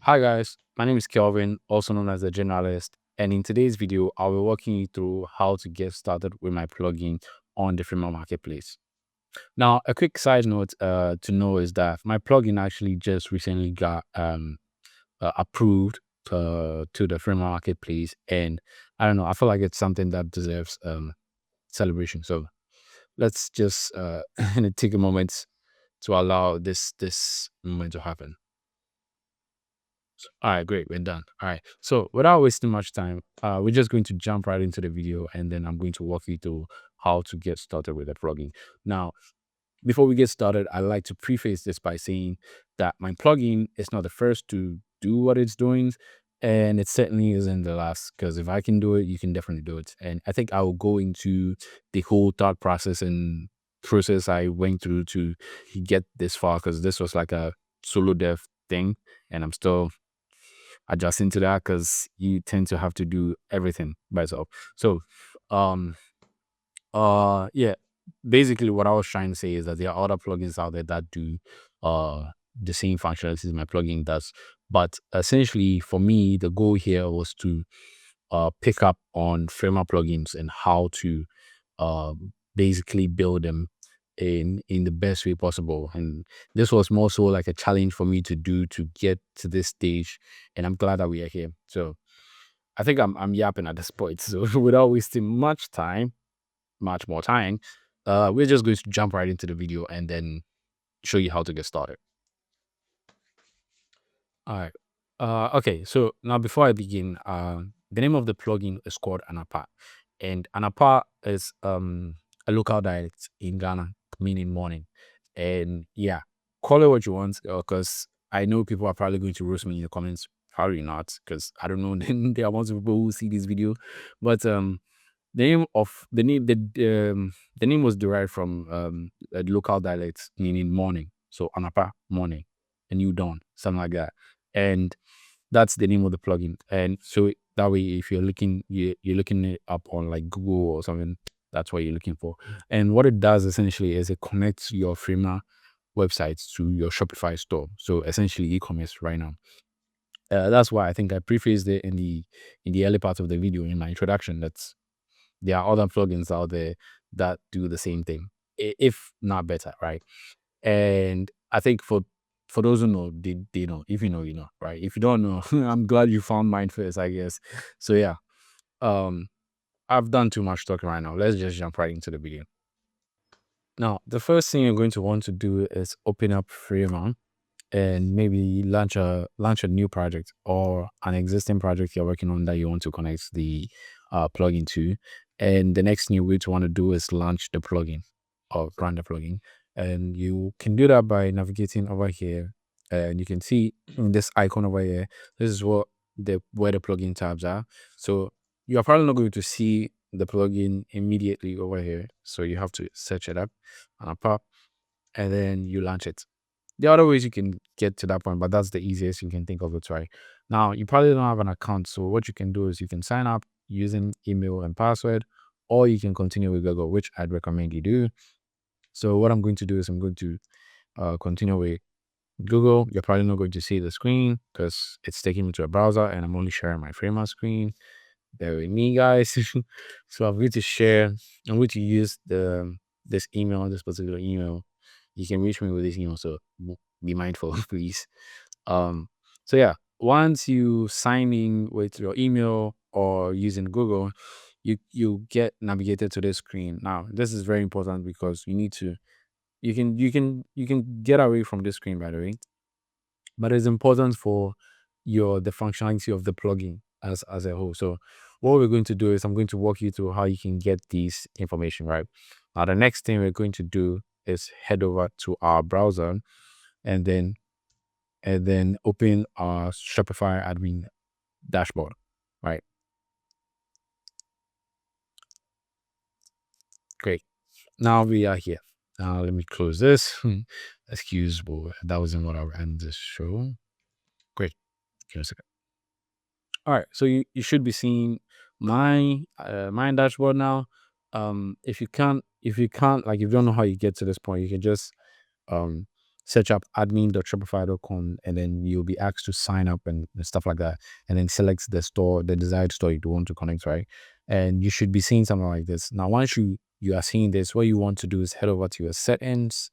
Hi guys, my name is Kelvin, also known as the Generalist, and in today's video, I'll be walking you through how to get started with my plugin on the Fremont Marketplace. Now, a quick side note to know is that my plugin actually just recently got approved to the Fremont Marketplace, and I don't know, I feel like it's something that deserves celebration. So let's just take a moment to allow this moment to happen. All right, great. We're done. All right. So without wasting much time, we're just going to jump right into the video and then I'm going to walk you through how to get started with the plugin. Now, before we get started, I like to preface this by saying that my plugin is not the first to do what it's doing. And it certainly isn't the last, because if I can do it, you can definitely do it. And I think I will go into the whole thought process and process I went through to get this far, because this was like a solo dev thing. And I'm still adjusting to that because you tend to have to do everything by yourself. So, um, yeah, basically what I was trying to say is that there are other plugins out there that do the same functionalities my plugin does. But essentially, for me, the goal here was to pick up on Framer plugins and how to uh, basically build them in the best way possible. And this was more so like a challenge for me to do to get to this stage. And I'm glad that we are here. So I think I'm yapping at this point. So without wasting much more time, we're just going to jump right into the video and then show you how to get started. All right. Okay. So now before I begin, the name of the plugin is called Anopa, and Anopa is a local dialect in Ghana, meaning morning. And yeah, call it what you want, because I know people are probably going to roast me in the comments. Probably not, because I don't know the amount of people who see this video, but the name was derived from a local dialect meaning morning. So Anapa, morning, a new dawn, something like that. And that's the name of the plugin. And so that way, if you're looking it up on like Google or something, that's what you're looking for. And what it does essentially is it connects your Frima websites to your Shopify store. So essentially e-commerce right now. That's why I think I prefaced it in the early part of the video in my introduction. There are other plugins out there that do the same thing, if not better, right? And I think for those who know, they know. If you know, you know, right? If you don't know, I'm glad you found mine first, I guess. So yeah, um, I've done too much talking right now. Let's just jump right into the video. Now, the first thing you're going to want to do is open up Freeman and maybe launch a new project or an existing project you're working on that you want to connect the plugin to. And the next thing you would want to do is launch the plugin or run the plugin. And you can do that by navigating over here. And you can see this icon over here. This is where the plugin tabs are. So you're probably not going to see the plugin immediately over here. So you have to search it up and pop, and then you launch it. There are other ways you can get to that point, but that's the easiest you can think of it, right? Now, you probably don't have an account. So what you can do is you can sign up using email and password, or you can continue with Google, which I'd recommend you do. So what I'm going to do is I'm going to continue with Google. You're probably not going to see the screen because it's taking me to a browser and I'm only sharing my Framer screen. Bear with me, guys. So I'm going to share, I'm going to use this email, this particular email. You can reach me with this email, so be mindful, please. Um, so yeah, once you sign in with your email or using Google, you get navigated to this screen. Now, this is very important because you can get away from this screen, by the way, but it's important for the functionality of the plugin as a whole. So what we're going to do is I'm going to walk you through how you can get these information, right? Now the next thing we're going to do is head over to our browser and then open our Shopify admin dashboard, right? Great. Now we are here. Now let me close this. Excuse me, that wasn't what I ran this show. Great. Give me a second. All right, so you should be seeing my dashboard now. If you can't, like, if you don't know how you get to this point, you can just um search up admin.shopify.com, and then you'll be asked to sign up and stuff like that, and then select the store, the desired store you want to connect, right? And you should be seeing something like this. Now, once you are seeing this, what you want to do is head over to your settings,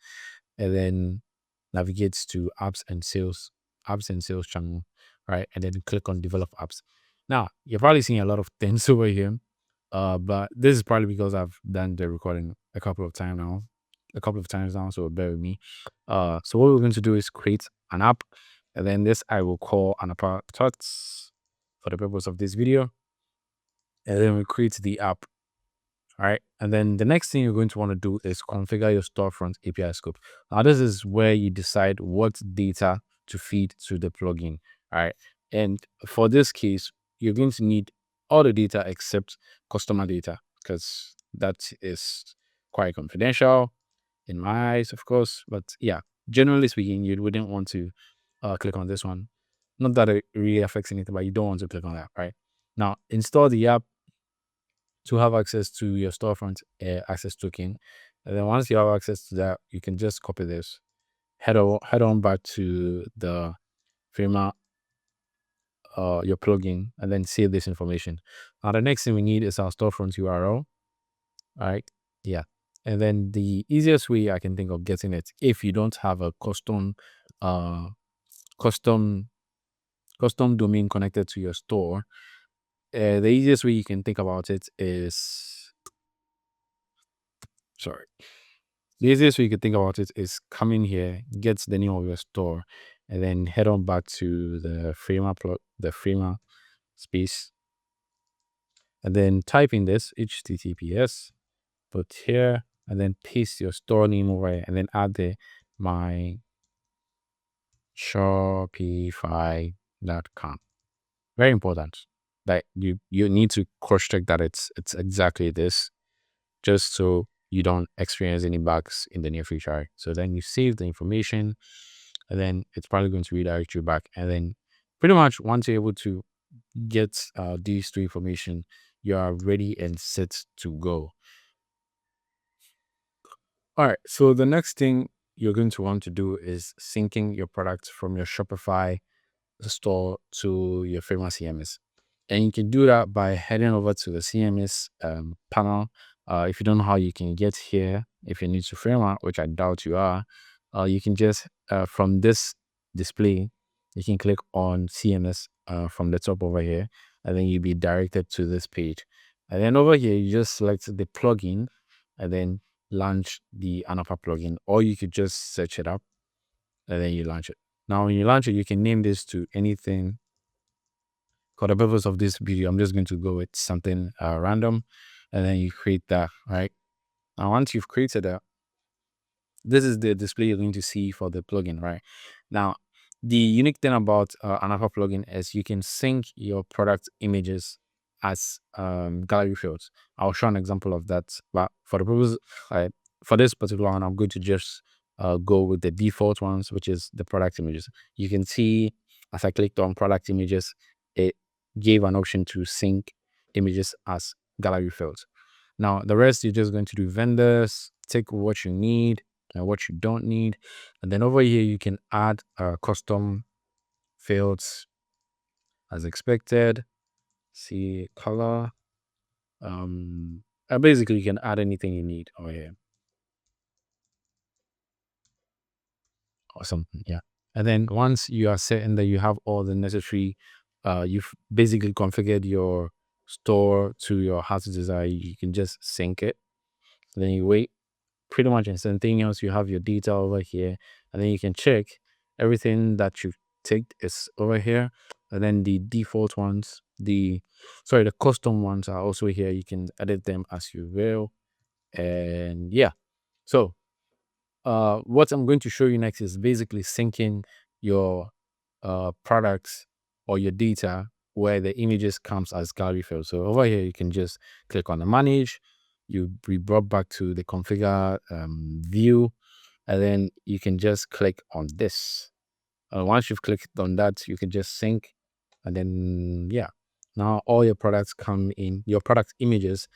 and then navigate to apps and sales channel, right? And then click on develop apps. Now, you're probably seeing a lot of things over here, but this is probably because I've done the recording a couple of times now, so bear with me. So what we're going to do is create an app, and then this I will call Anopa Thoughts for the purpose of this video, and then we create the app. All right. And then the next thing you're going to want to do is configure your storefront API scope. Now, this is where you decide what data to feed to the plugin. All right. And for this case, you're going to need all the data except customer data, because that is quite confidential in my eyes, of course. But yeah, generally speaking, you wouldn't want to click on this one. Not that it really affects anything, but you don't want to click on that. Right. Now, install the app to have access to your storefront access token. And then once you have access to that, you can just copy this, head on back to the Figma, your plugin, and then save this information. Now, the next thing we need is our storefront URL. All right. Yeah. And then the easiest way I can think of getting it, if you don't have a uh, custom, custom domain connected to your store, the easiest way you can think about it is, sorry. The easiest way you could think about it is come in here, get the name of your store, and then head on back to the Figma space, and then type in this HTTPS, put here, and then paste your store name over here, and then add the my Shopify.com. Very important that you need to cross check that it's exactly this, just so you don't experience any bugs in the near future. So then you save the information, and then it's probably going to redirect you back. And then pretty much once you're able to get these two information, you are ready and set to go. All right. So the next thing you're going to want to do is syncing your product from your Shopify store to your Figma CMS. And you can do that by heading over to the CMS panel. If you don't know how you can get here, if you're new to Figma, which I doubt you are, you can just, from this display, you can click on CMS from the top over here, and then you'll be directed to this page. And then over here, you just select the plugin, and then launch the Anopa plugin, or you could just search it up, and then you launch it. Now, when you launch it, you can name this to anything. For the purpose of this video, I'm just going to go with something random, and then you create that, right? Now, once you've created that, this is the display you're going to see for the plugin, right? Now, the unique thing about Anopa plugin is you can sync your product images as gallery fields. I'll show an example of that, but for the purpose, for this particular one, I'm going to just go with the default ones, which is the product images. You can see as I clicked on product images, it gave an option to sync images as gallery fields. Now, the rest, you're just going to do vendors, take what you need and what you don't need. And then over here, you can add custom fields as expected. See color. And basically, you can add anything you need over here or something. Yeah. And then once you are certain that you have all the necessary, you've basically configured your store to your heart's desire, you can just sync it. And then you wait. Pretty much instantaneous. You have your data over here, and then you can check everything that you've ticked is over here, and then the default ones, the custom ones are also here. You can edit them as you will. And yeah, so what I'm going to show you next is basically syncing your products or your data where the images comes as gallery field. So over here, you can just click on the manage. You'll be brought back to the configure view, and then you can just click on this. Once you've clicked on that, you can just sync, and then yeah, now all your products come in, your product images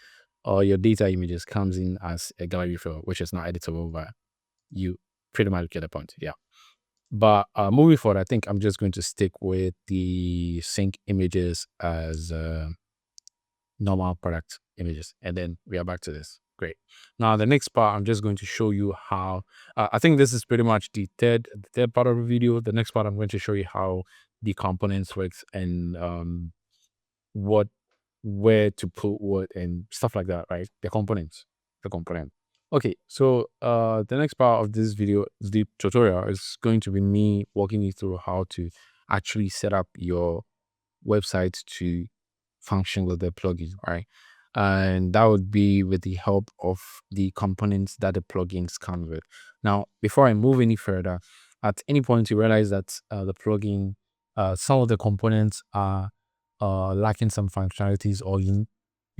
or your data images comes in as a gallery field, which is not editable, but you pretty much get the point. Yeah. But moving forward, I think I'm just going to stick with the sync images as normal product images, and then we are back to this. Great. Now the next part, I'm just going to show you how. I think this is pretty much the third part of the video. The next part, I'm going to show you how the components works and what where to put what and stuff like that. Right? The component. Okay, so the next part of this video, the tutorial, is going to be me walking you through how to actually set up your website to function with the plugin, right? And that would be with the help of the components that the plugins come with. Now, before I move any further, at any point you realize that the plugin, some of the components are lacking some functionalities, or you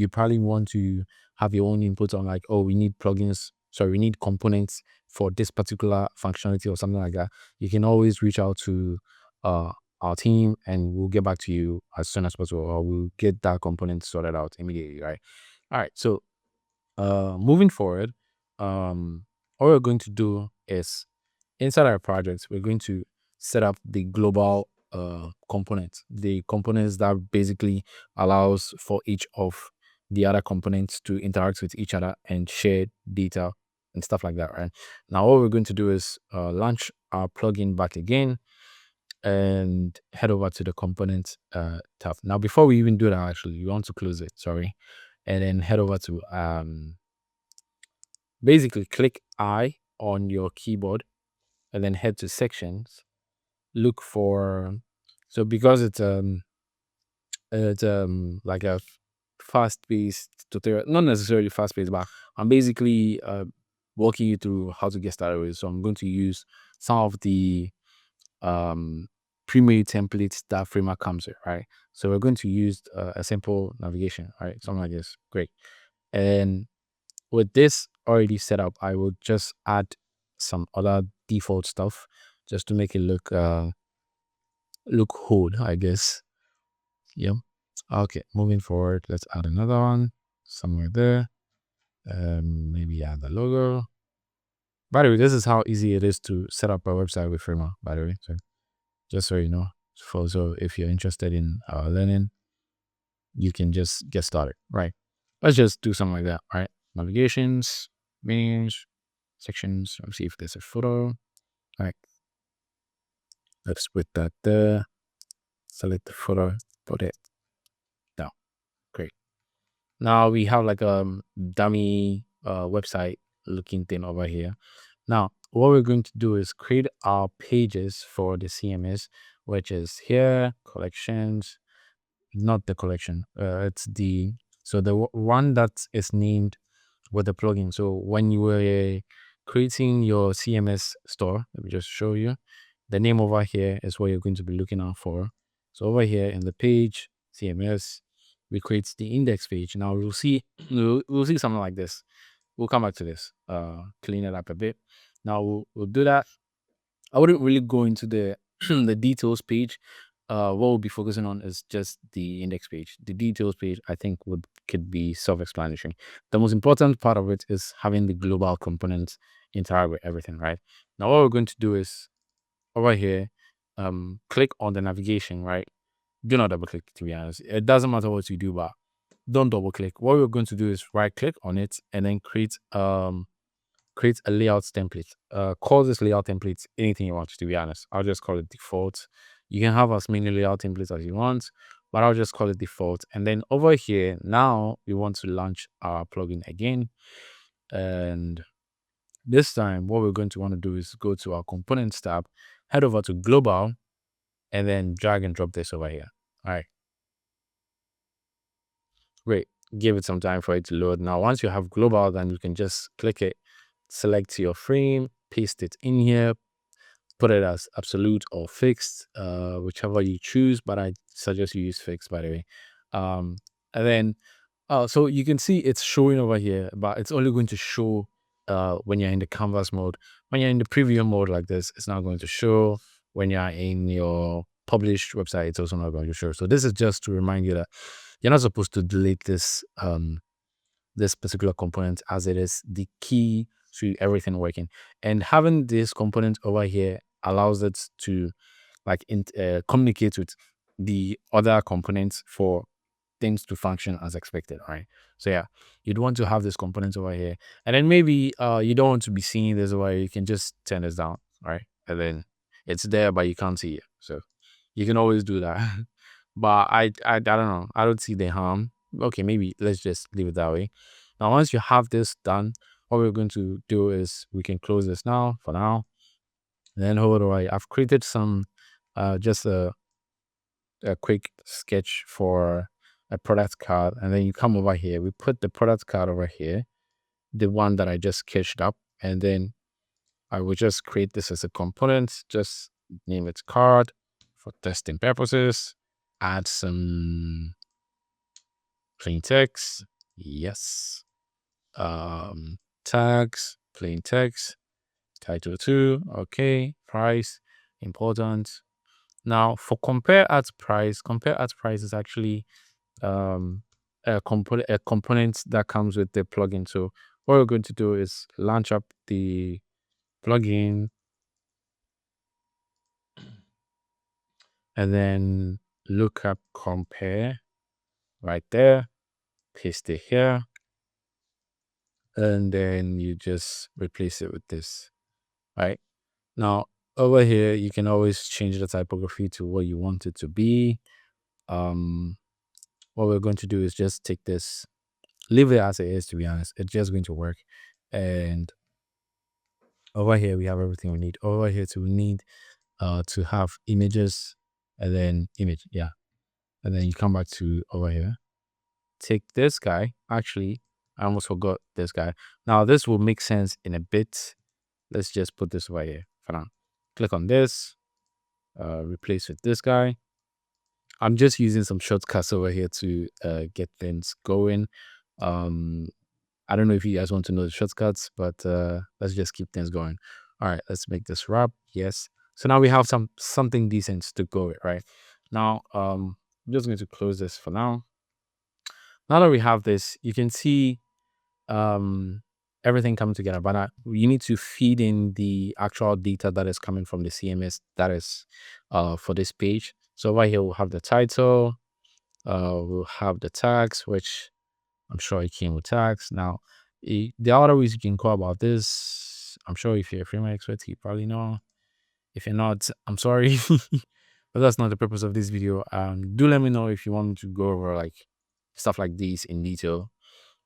probably want to have your own input on, like, oh, we need we need components for this particular functionality or something like that. You can always reach out to uh our team, and we'll get back to you as soon as possible, or we'll get that component sorted out immediately, right? All right, so moving forward, all we're going to do is, inside our projects, we're going to set up the global components, the components that basically allows for each of the other components to interact with each other and share data and stuff like that, right? Now what we're going to do is launch our plugin back again and head over to the component tab. Now before we even do that, actually, we want to close it, sorry, and then head over to basically click I on your keyboard and then head to sections. Look for, so because it's like a fast-paced tutorial, not necessarily fast-paced, but I'm basically walking you through how to get started with. So I'm going to use some of the um pre-made templates that Framer comes with, right? So we're going to use a simple navigation, right? Something like this. Great. And with this already set up, I will just add some other default stuff just to make it look whole, I guess. Yep. Okay, moving forward, let's add another one somewhere there. Maybe add the logo. By the way, this is how easy it is to set up a website with Framer, by the way. So just so you know. So if you're interested in learning, you can just get started, right? Let's just do something like that, right? Navigations, menus, sections. Let's see if there's a photo. All right, let's put that there. Select the photo, put it down. Great. Now we have like a dummy website looking thing over here. Now, what we're going to do is create our pages for the CMS, which is here, collections, not the collection. It's the one that is named with the plugin. So when you were creating your CMS store, let me just show you. The name over here is what you're going to be looking out for. So over here in the page CMS, we create the index page. Now we'll see something like this. We'll come back to this. Clean it up a bit. Now we'll do that. I wouldn't really go into the the details page. What we'll be focusing on is just the index page. The details page, I think, could be self-explanatory. The most important part of it is having the global components interact with everything, right? Now, what we're going to do is over here, click on the navigation, right? Do not double click, to be honest. It doesn't matter what you do, but don't double click. What we're going to do is right click on it and then create a layout template. Call this layout template anything you want, to be honest. I'll just call it default. You can have as many layout templates as you want, but I'll just call it default. And then over here, now we want to launch our plugin again. And this time, what we're going to want to do is go to our components tab, head over to global, and then drag and drop this over here. All right. Great. Give it some time for it to load. Now, once you have global, then you can just click it, select your frame, paste it in here, put it as absolute or fixed, whichever you choose, but I suggest you use fixed, by the way. And then so you can see it's showing over here, but it's only going to show when you're in the canvas mode. When you're in the preview mode like this, it's not going to show. When you're in your published website, it's also not going to show. So this is just to remind you that you're not supposed to delete this particular component, as it is the key to everything working. And having this component over here allows it to like communicate with the other components for things to function as expected, right? So yeah, you'd want to have this component over here, and then maybe you don't want to be seeing this over here. You can just turn this down, right? And then it's there, but you can't see it. So you can always do that. But I don't know. I don't see the harm. Okay, maybe let's just leave it that way. Now, once you have this done, what we're going to do is we can close this now for now. And then hold on, I've created some just a quick sketch for a product card, and then you come over here. We put the product card over here, the one that I just sketched up, and then I will just create this as a component. Just name it card for testing purposes. Add some plain text. Yes. Tags, plain text, title 2. Okay. Price, important. Now for compare at price is actually a component that comes with the plugin. So what we're going to do is launch up the plugin and then look up compare right there, paste it here, and then you just replace it with this, right? Now over here you can always change the typography to what you want it to be. What we're going to do is just take this, leave it as it is, to be honest. It's just going to work. And over here we have everything we need. Over here we need to have images, and then image, yeah. And then you come back to over here, take this guy. Actually, I almost forgot this guy. Now this will make sense in a bit. Let's just put this over here for now. Click on this, replace with this guy. I'm just using some shortcuts over here to get things going. I don't know if you guys want to know the shortcuts, but let's just keep things going. All right, let's make this wrap. Yes. So now we have something decent to go with, right? Now, I'm just going to close this for now. Now that we have this, you can see everything coming together, but you need to feed in the actual data that is coming from the CMS that is for this page. So over here, we'll have the title, we'll have the tags, which I'm sure it came with tags. Now, the other ways you can go about this, I'm sure if you're a framework expert, you probably know. If you're not, I'm sorry, but that's not the purpose of this video. Do let me know if you want me to go over like stuff like these in detail.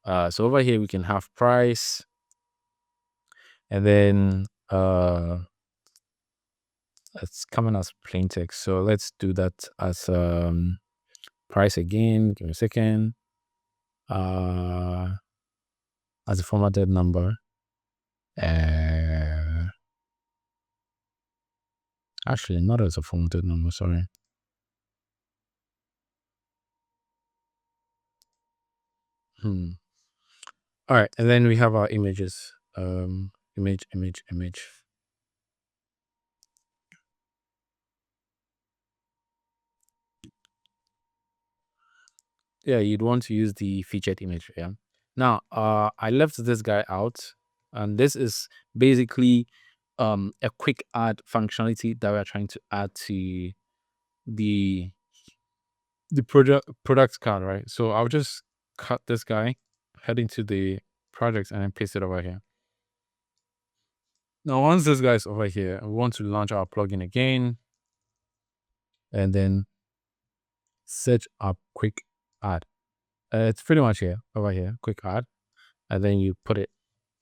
So over here we can have price, and then it's coming as plain text. So let's do that as price again. Give me a second. As a formatted number. Actually, not as a formatted number, sorry. All right, and then we have our images. Image. Yeah, you'd want to use the featured image. Yeah. Now, I left this guy out, and this is basically a quick add functionality that we're trying to add to the product card, right? So I'll just cut this guy, head into the project, and then paste it over here. Now, once this guy is over here, we want to launch our plugin again, and then search up quick add. It's pretty much here, over here, quick add, and then you put it,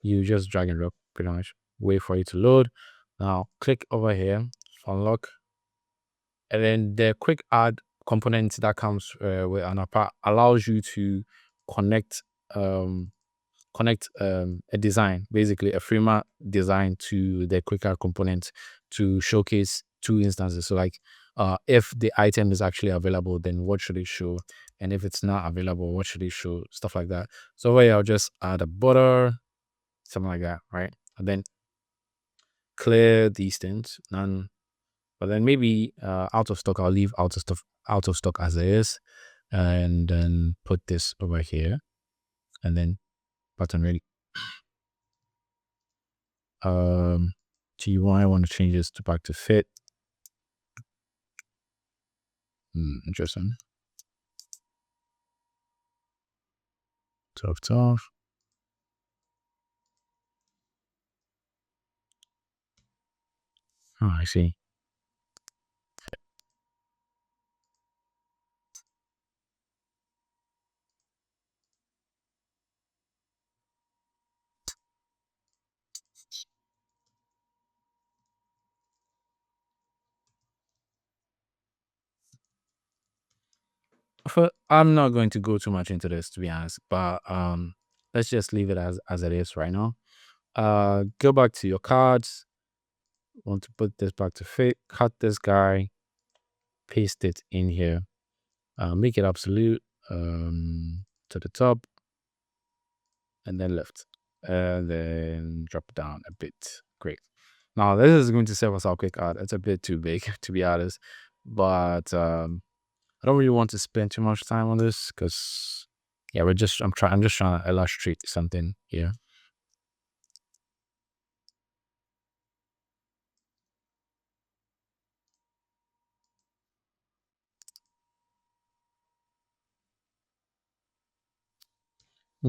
you just drag and drop, pretty much. Wait for it to load. Now click over here, unlock, and then the quick add component that comes with Anopa allows you to connect a design, basically a framer design, to the quick add component to showcase two instances. So like if the item is actually available, then what should it show? And if it's not available, what should it show? Stuff like that. So over here, I'll just add a border, something like that, right? And then clear these things, none. But then maybe out of stock, I'll leave out of stock as it is, and then put this over here, and then button ready. I want to change this to back to fit. Interesting. Tough. Oh, I see. I'm not going to go too much into this, to be honest, but let's just leave it as it is right now. Go back to your cards. Want to put this back to fit. Cut this guy. Paste it in here. Make it absolute. To the top, and then left, and then drop down a bit. Great. Now this is going to serve us our quick art. It's a bit too big, to be honest, but I don't really want to spend too much time on this because yeah, I'm just trying to illustrate something here.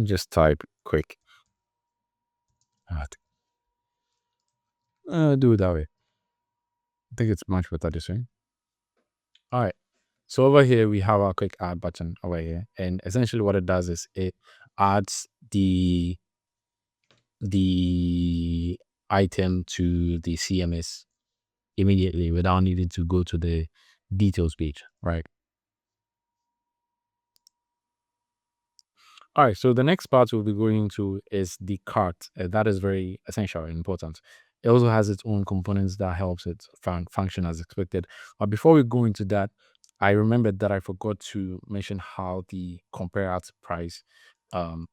Just type quick art. Do it that way. I think it's much better this way. All right. So over here we have our quick add button over here, and essentially what it does is it adds the item to the CMS immediately without needing to go to the details page, right? All right, so the next part we'll be going to is the cart. That is very essential and important. It also has its own components that helps it function as expected. But before we go into that, I remembered that I forgot to mention how the compare at price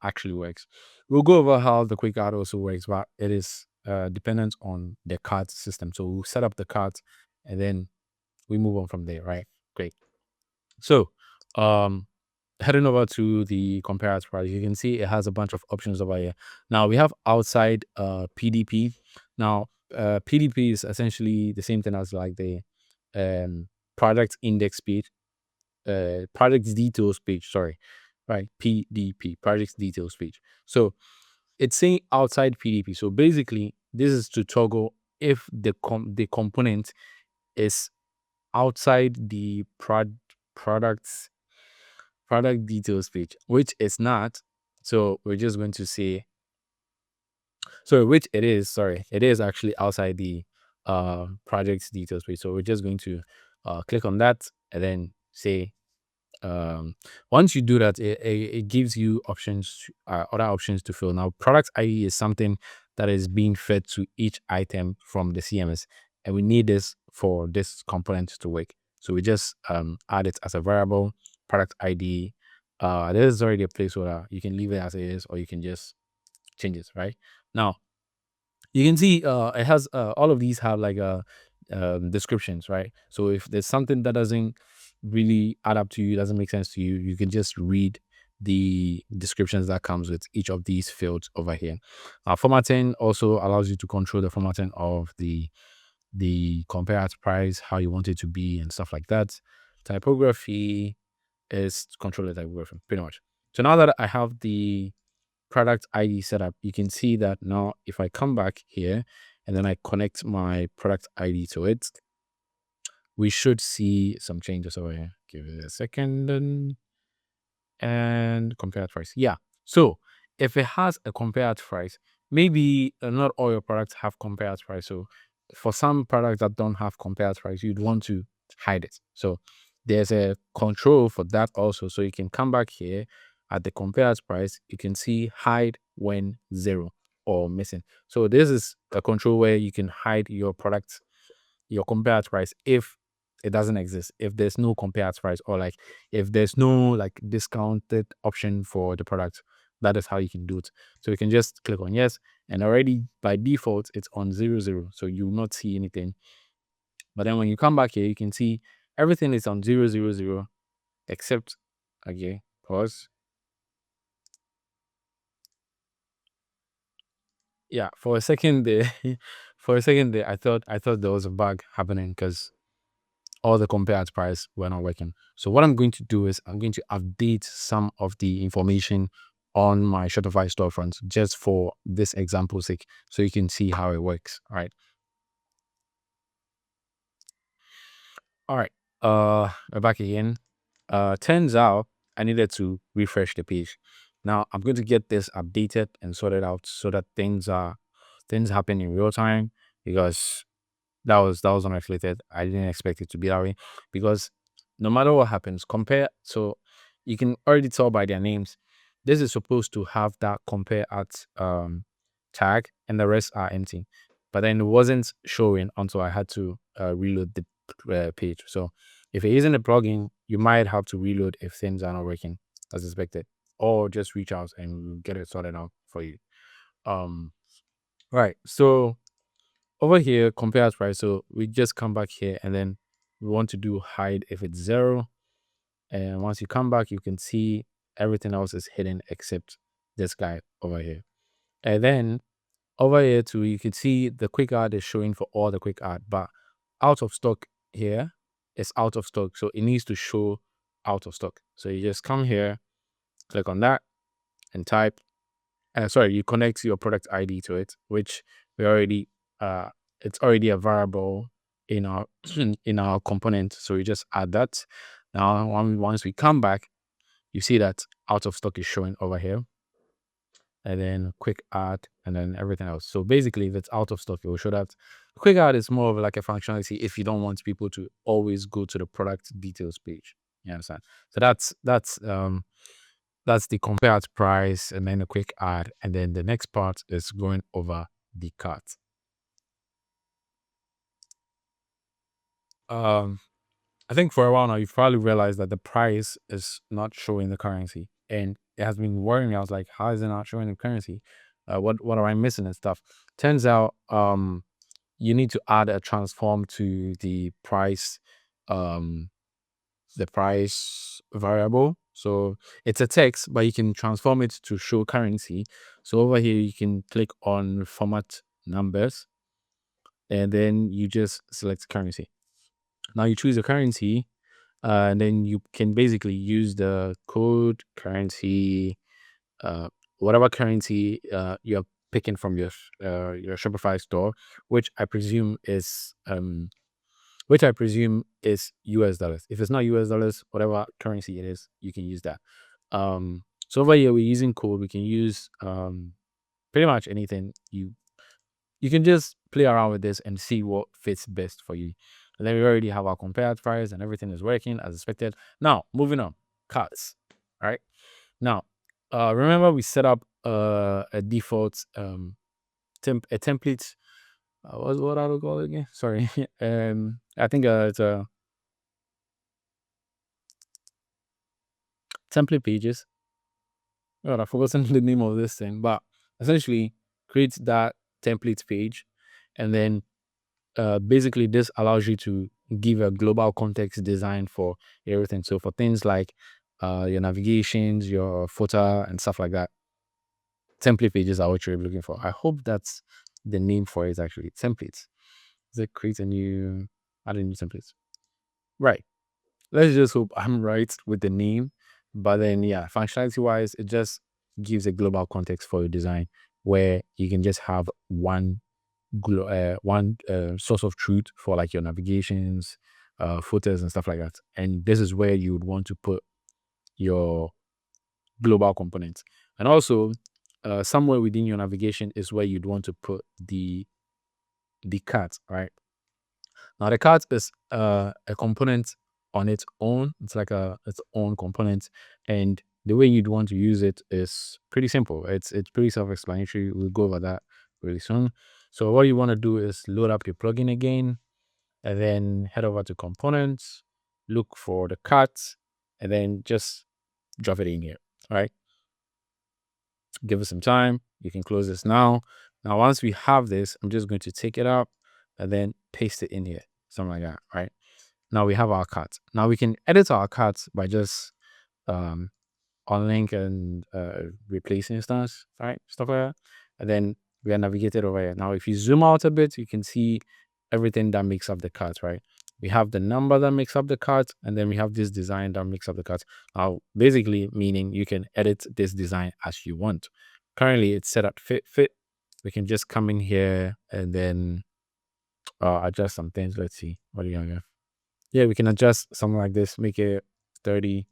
actually works. We'll go over how the quick add also works, but it is dependent on the cart system. So we'll set up the cart and then we move on from there, right? Great. So, um, heading over to the comparative price, you can see it has a bunch of options over here. Now we have outside PDP. Now, PDP is essentially the same thing as like the product index page, product details page. Sorry, right? PDP, product details page. So it's saying outside PDP. So basically, this is to toggle if the component is outside the products product details page, which it's not. So we're just going to say, so which it is, sorry, it is actually outside the project details page. So we're just going to click on that and then say, once you do that, it gives you options, other options to fill. Now, product ID is something that is being fed to each item from the CMS, and we need this for this component to work. So we just add it as a variable product ID. This is already a placeholder. You can leave it as it is, or you can just change it. Right now, you can see it has all of these have like descriptions, right? So if there's something that doesn't really add up to you, doesn't make sense to you, you can just read the descriptions that comes with each of these fields over here. Formatting also allows you to control the formatting of the compared price, how you want it to be, and stuff like that. Typography is to control the typography pretty much. So now that I have the product ID setup, you can see that now if I come back here and then I connect my product ID to it, we should see some changes over here. Give it a second and compared price. Yeah. So if it has a compared price, maybe not all your products have compared price. So for some products that don't have compared price, you'd want to hide it. So there's a control for that also. So you can come back here at the compared price, you can see hide when zero or missing. So this is a control where you can hide your product, your compared price, if it doesn't exist, if there's no compared price, or like if there's no like discounted option for the product. That is how you can do it. So you can just click on yes, and already by default it's on 00, so you will not see anything. But then when you come back here, you can see everything is on 000 except, okay, pause. Yeah, for a second there For a second there, I thought there was a bug happening because all the compared price were not working. So what I'm going to do is I'm going to update some of the information on my Shopify storefront just for this example sake, so you can see how it works. All right. All right. We're back again. Turns out I needed to refresh the page. Now I'm going to get this updated and sorted out so that things happen in real time, because that was unreflected. I didn't expect it to be that way, because no matter what happens, compare. So you can already tell by their names. This is supposed to have that compare at tag, and the rest are empty. But then it wasn't showing until I had to reload the page. So if it isn't a plugin, you might have to reload if things are not working as expected, or just reach out and we'll get it sorted out for you. Um, right. So over here, compare as price. So we just come back here, and then we want to do hide if it's 0. And once you come back, you can see everything else is hidden except this guy over here. And then over here too, you can see the quick add is showing for all the quick add, but out of stock here is out of stock. So it needs to show out of stock. So you just come here, click on that, and type sorry, you connect your product ID to it, which we already it's already a variable in our in our component. So we just add that. Now once we come back, you see that out of stock is showing over here, and then quick add, and then everything else. So basically, if it's out of stock, it will show that. Quick add is more of like a functionality if you don't want people to always go to the product details page. You understand? So that's the compared price, and then a quick add, and then the next part is going over the cart. Um, I think for a while now you've probably realized that the price is not showing the currency, and it has been worrying me. I was like, how is it not showing the currency? What am I missing and stuff? Turns out, you need to add a transform to the price variable. So it's a text, but you can transform it to show currency. So over here, you can click on format numbers, and then you just select currency. Now you choose a currency, and then you can basically use the code currency, uh, whatever currency you're picking from your Shopify store, which I presume is US dollars. If it's not US dollars, whatever currency it is, you can use that. So over here we're using code. We can use pretty much anything. You can just play around with this and see what fits best for you. And then we already have our compared price, and everything is working as expected. Now moving on, cards. All right. Now, remember we set up a default a template. What I would call it again? Sorry. I think it's a template pages. God, I've forgotten the name of this thing, but essentially create that template page, and then basically this allows you to give a global context design for everything. So for things like your navigations, your footer, and stuff like that, template pages are what you're looking for. I hope that's the name for it. Actually, templates. Is it create a new, add a new templates? Right. Let's just hope I'm right with the name. But then, yeah, functionality wise, it just gives a global context for your design, where you can just have one source of truth for like your navigations, footers, and stuff like that. And this is where you would want to put your global components. And also, somewhere within your navigation is where you'd want to put the cart, right? Now the cart is a component on its own. It's like its own component, and the way you'd want to use it is pretty simple. It's pretty self-explanatory. We'll go over that really soon. So what you want to do is load up your plugin again, and then head over to components, look for the cart, and then just drop it in here. All right. Give it some time. You can close this now. Now, once we have this, I'm just going to take it out and then paste it in here, something like that. Right. Now we have our cart. Now we can edit our carts by just unlink and replace instance, right? Stuff like that. And then we are navigated over here. Now, if you zoom out a bit, you can see everything that makes up the cart, right? We have the number that makes up the cart, and then we have this design that makes up the cart. Now, basically meaning you can edit this design as you want. Currently, it's set at fit. We can just come in here and then adjust some things. Let's see. What are you gonna? Yeah, we can adjust something like this. Make it 30,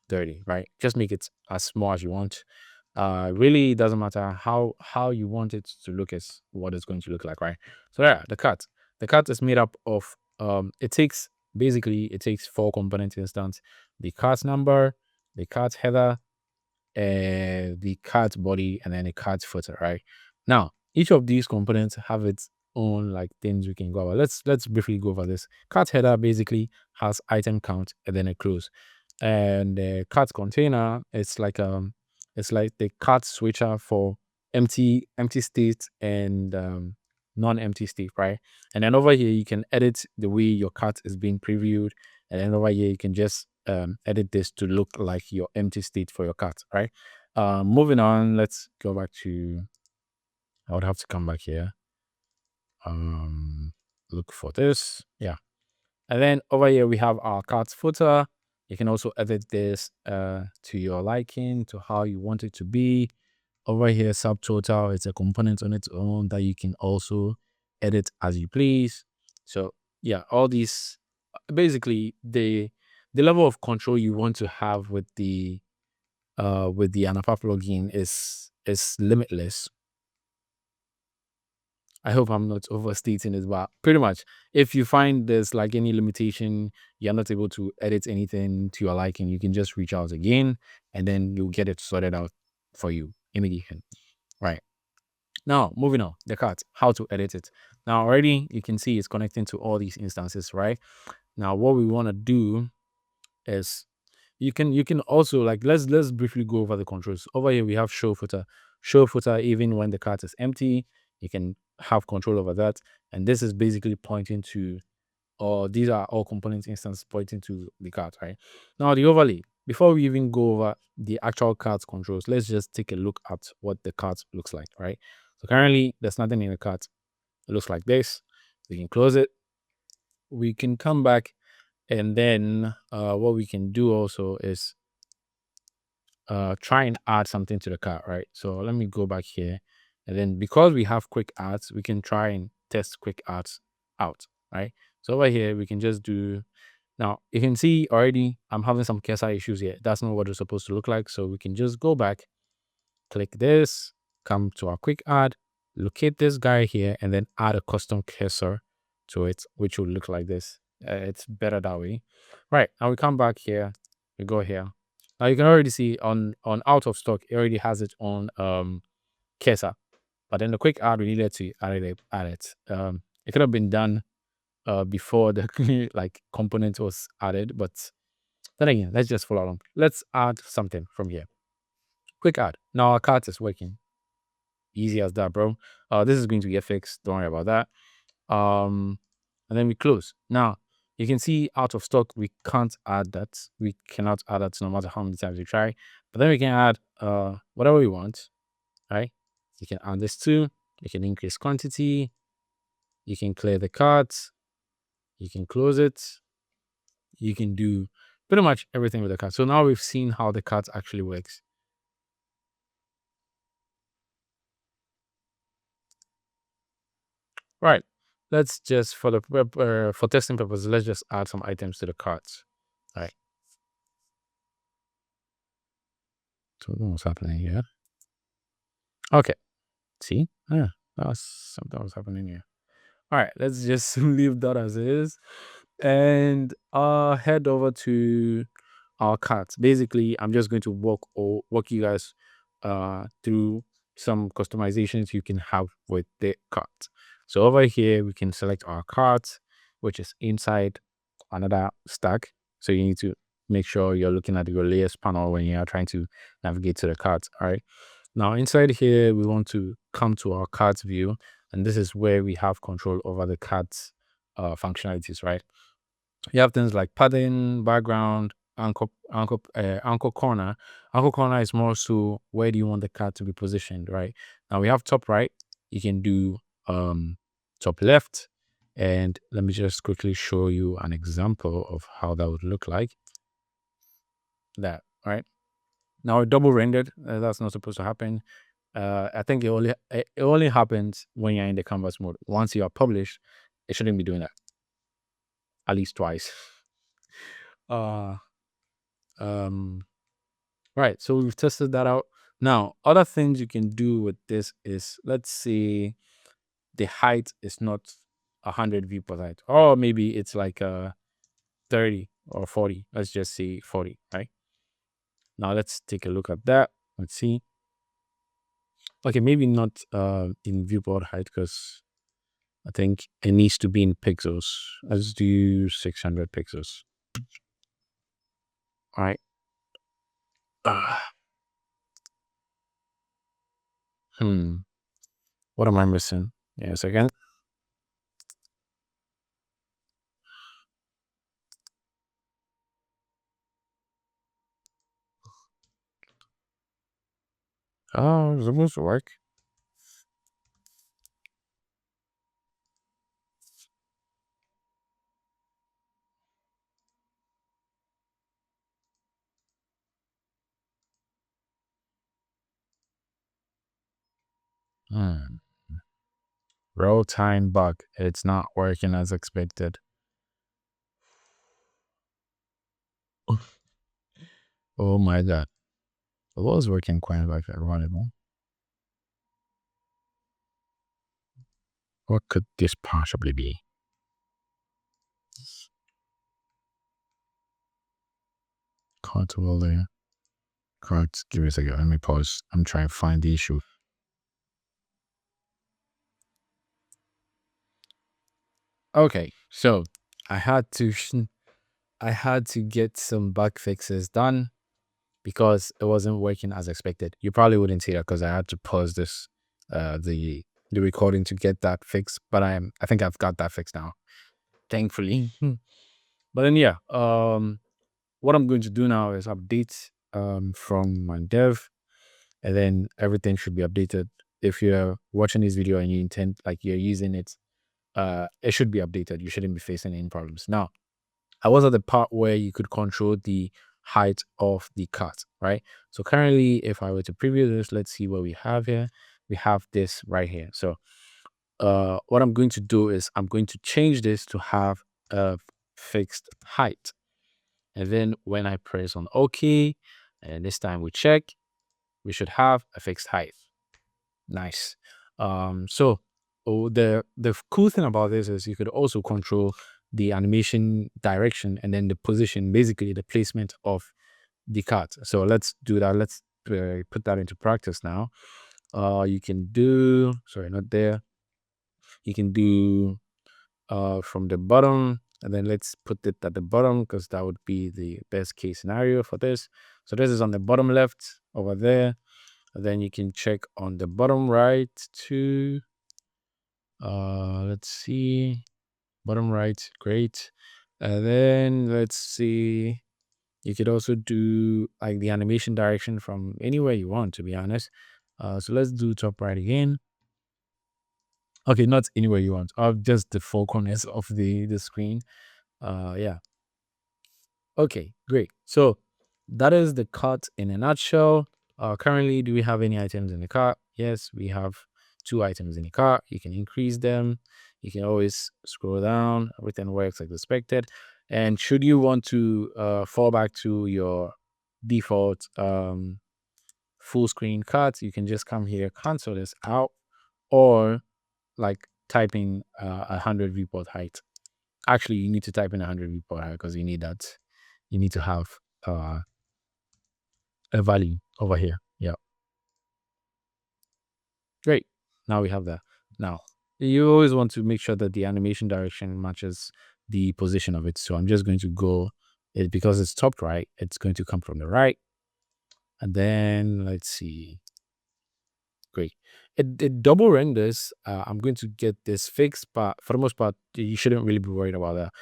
30, right? Just make it as small as you want. Really doesn't matter how you want it to look, is what it's going to look like, right? So yeah, the cart is made up of it takes four component instance: the cart number, the cart header, the cart body, and then the cart footer, right? Now, each of these components have its own like things we can go over. Let's briefly go over this. Cart header basically has item count and then a close. And the cart container, it's like the cart switcher for empty state and non-empty state, right? And then over here you can edit the way your cart is being previewed, and then over here you can just edit this to look like your empty state for your cart, right? Moving on, let's go back to, I would have to come back here. Look for this. Yeah. And then over here we have our cart footer. You can also edit this to your liking, to how you want it to be. Over here, subtotal, it's a component on its own that you can also edit as you please. So yeah, all these basically the level of control you want to have with the Anopa plugin is limitless. I hope I'm not overstating it, but pretty much, if you find there's like any limitation, you're not able to edit anything to your liking, you can just reach out again, and then you'll get it sorted out for you immediately. Right. Now, moving on, the cart, how to edit it. Now, already you can see it's connecting to all these instances, right? Now, what we want to do is you can also like let's briefly go over the controls. Over here we have show footer. Show footer even when the cart is empty, you can have control over that. And this is basically pointing to, or these are all component instances pointing to the cart, right? Now the overlay. Before we even go over the actual cart controls, let's just take a look at what the cart looks like, right? So currently there's nothing in the cart. It looks like this. We can close it. We can come back, and then what we can do also is try and add something to the cart, right? So let me go back here, and then because we have quick adds, we can try and test quick adds out, right? So over here we can just do, now you can see already I'm having some cursor issues here. That's not what it's supposed to look like. So we can just go back, click this, come to our quick add, locate this guy here, and then add a custom cursor to it, which will look like this. It's better that way. Right, now we come back here, we go here. Now you can already see on out of stock, it already has its own cursor. But then the quick add, we needed to add it. It could have been done before the like component was added, but then again, let's just follow along. Let's add something from here. Quick add. Now our cart is working. Easy as that, bro. This is going to get fixed. Don't worry about that. And then we close. Now you can see out of stock, we can't add that. We cannot add that no matter how many times we try. But then we can add whatever we want, right? You can add this too. You can increase quantity. You can clear the cart. You can close it. You can do pretty much everything with the cart. So now we've seen how the cart actually works. Right. Let's just for testing purposes, let's just add some items to the cart. All right. So what's happening here? Okay. See? Yeah, that was something was happening here. All right. Let's just leave that as is, and head over to our carts. Basically, I'm just going to walk you guys through some customizations you can have with the cart. So over here we can select our cart, which is inside another stack. So you need to make sure you're looking at your layers panel when you are trying to navigate to the cart. All right. Now inside here we want to come to our cart view, and this is where we have control over the cart functionalities, right? You have things like padding, background, anchor corner. Anchor corner is more so where do you want the card to be positioned, right? Now we have top right. You can do top left, and let me just quickly show you an example of how that would look like. That right now, double rendered. That's not supposed to happen. I think it only happens when you're in the canvas mode. Once you are published, it shouldn't be doing that at least twice. Uh, um, right. So we've tested that out. Now, other things you can do with this is, let's say the height is not 100 viewport height, or maybe it's like 30 or 40. Let's just say 40. Right now, let's take a look at that. Let's see. Okay, maybe not in viewport height because I think it needs to be in pixels. Let's do 600 pixels. All right. What am I missing? Yeah, a second. Oh, it's supposed to work. Roll time bug. It's not working as expected. Oh my god. It was working quite like runable. What could this possibly be? Card to there. Cards. Give me a second. Let me pause. I'm trying to find the issue. Okay, so I had to get some bug fixes done because it wasn't working as expected. You probably wouldn't see that because I had to pause this the recording to get that fixed. But I think I've got that fixed now, thankfully. But then yeah, what I'm going to do now is update from my dev, and then everything should be updated. If you're watching this video and you intend like you're using it, it should be updated. You shouldn't be facing any problems. Now, I was at the part where you could control the height of the cut, right? So currently, if I were to preview this, let's see what we have here. We have this right here. So what I'm going to do is I'm going to change this to have a fixed height. And then when I press on OK, and this time we check, we should have a fixed height. Nice. The cool thing about this is you could also control the animation direction and then the position, basically the placement of the card. So let's do that. Let's put that into practice now. You can do, sorry, not there. You can do from the bottom, and then let's put it at the bottom because that would be the best case scenario for this. So this is on the bottom left over there. And then you can check on the bottom right too. Let's see, bottom right, great. And then let's see, you could also do like the animation direction from anywhere you want, to be honest. So let's do top right again. Okay, not anywhere you want, just the four corners of the screen. Yeah. Okay, great. So that is the cart in a nutshell. Currently, do we have any items in the cart? Yes, we have 2 items in the cart. You can increase them. You can always scroll down. Everything works like expected. And should you want to fall back to your default full screen cart, you can just come here, cancel this out, or like type in 100 viewport height. Actually, you need to type in 100 viewport height because you need that. You need to have uh, a value over here. Yeah. Great. Now we have that. Now, you always want to make sure that the animation direction matches the position of it. So I'm just going to go, because it's top right, it's going to come from the right. And then let's see. Great. It double renders. I'm going to get this fixed, but for the most part, you shouldn't really be worried about that.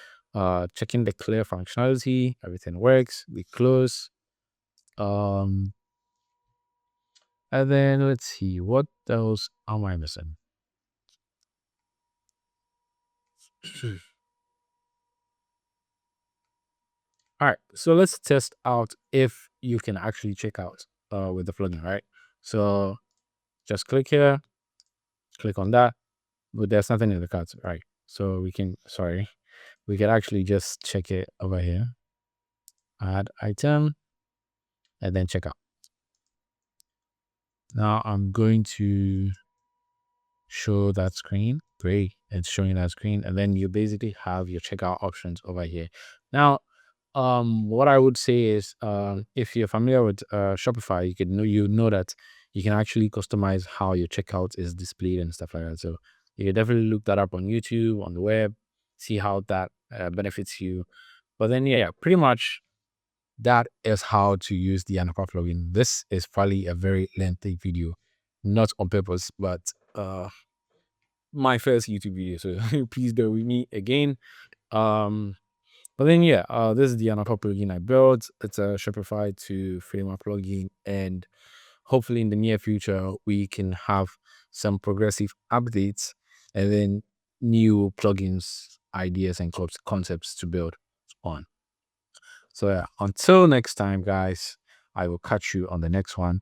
checking the clear functionality, everything works. We close. And then let's see, what else am I missing? All right, so let's test out if you can actually check out with the plugin, right? So just click here, click on that, but there's nothing in the cart, right? So we can actually just check it over here, add item, and then check out. Now I'm going to show that screen. Great, it's showing that screen, and then you basically have your checkout options over here. Now, what I would say is, if you're familiar with Shopify, you know that you can actually customize how your checkout is displayed and stuff like that. So you can definitely look that up on YouTube, on the web, see how that benefits you. But then, yeah, pretty much that is how to use the Anopa plugin. This is probably a very lengthy video, not on purpose, but my first YouTube video. So please bear with me again. But then yeah, this is the Anopa plugin I built. It's a Shopify to Figma plugin, and hopefully in the near future we can have some progressive updates and then new plugins, ideas, and concepts to build on. So yeah, until next time, guys, I will catch you on the next one.